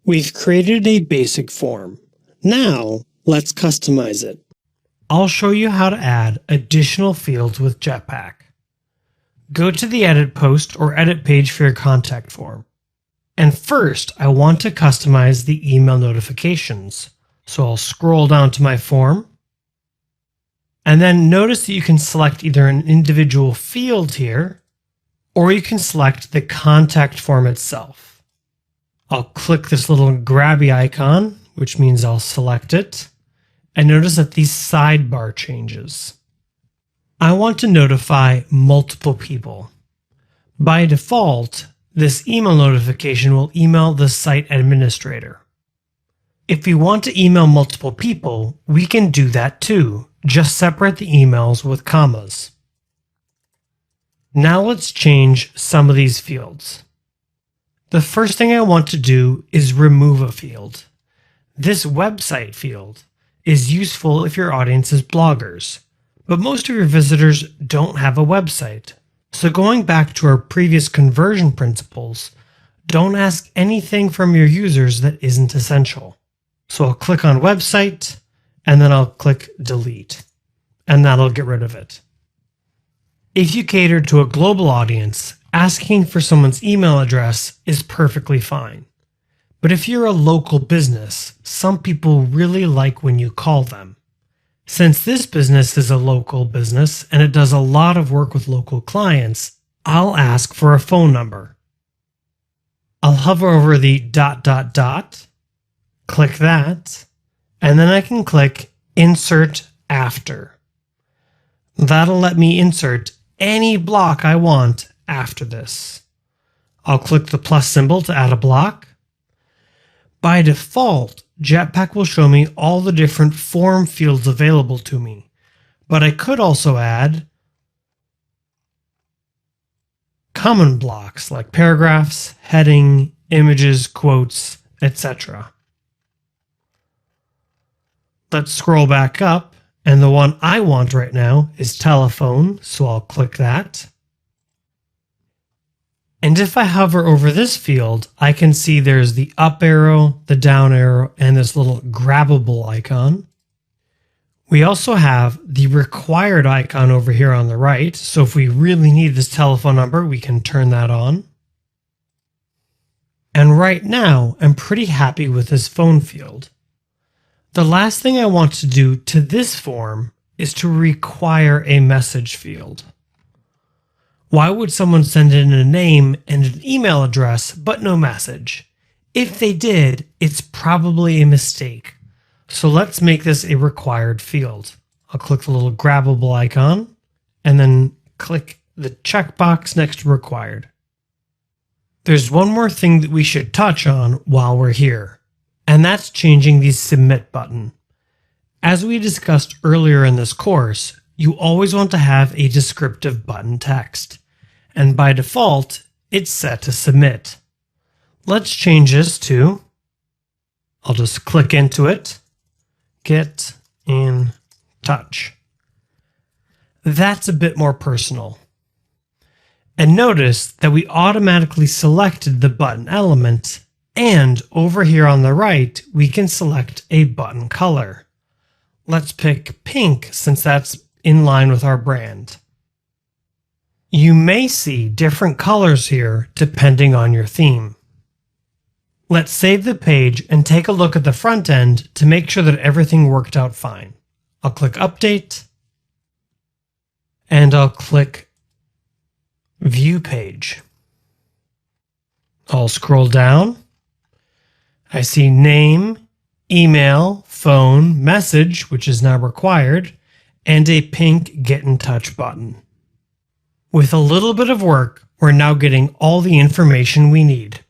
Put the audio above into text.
We've created a basic form. Now, let's customize it. I'll show you how to add additional fields with Jetpack. Go to the Edit Post or Edit page for your contact form. And first, I want to customize the email notifications. So I'll scroll down to my form. And then notice that you can select either an individual field here, or you can select the contact form itself. I'll click this little grabby icon, which means I'll select it, and notice that the sidebar changes. I want to notify multiple people. By default, this email notification will email the site administrator. If we want to email multiple people, we can do that too. Just separate the emails with commas. Now let's change some of these fields. The first thing I want to do is remove a field. This website field is useful if your audience is bloggers, but most of your visitors don't have a website. So going back to our previous conversion principles, don't ask anything from your users that isn't essential. So I'll click on website and then I'll click delete, and that'll get rid of it. If you cater to a global audience, asking for someone's email address is perfectly fine. But if you're a local business, some people really like when you call them. Since this business is a local business and it does a lot of work with local clients, I'll ask for a phone number. I'll hover over the ... click that, and then I can click Insert After. That'll let me insert any block I want after this. I'll click the plus symbol to add a block. By default, Jetpack will show me all the different form fields available to me, but I could also add common blocks like paragraphs, heading, images, quotes, etc. Let's scroll back up, and the one I want right now is telephone, so I'll click that. And if I hover over this field, I can see there's the up arrow, the down arrow, and this little grabbable icon. We also have the required icon over here on the right, so if we really need this telephone number, we can turn that on. And right now, I'm pretty happy with this phone field. The last thing I want to do to this form is to require a message field. Why would someone send in a name and an email address but no message? If they did, it's probably a mistake. So let's make this a required field. I'll click the little grabbable icon and then click the checkbox next to required. There's one more thing that we should touch on while we're here, and that's changing the submit button. As we discussed earlier in this course, you always want to have a descriptive button text, and by default, it's set to submit. Let's change this to, I'll just click into it, get in touch. That's a bit more personal. And notice that we automatically selected the button element, and over here on the right, we can select a button color. Let's pick pink since that's in line with our brand. You may see different colors here depending on your theme. Let's save the page and take a look at the front end to make sure that everything worked out fine. I'll click Update, and I'll click View Page. I'll scroll down. I see name, email, phone, message, which is now required, and a pink Get in Touch button. With a little bit of work, we're now getting all the information we need.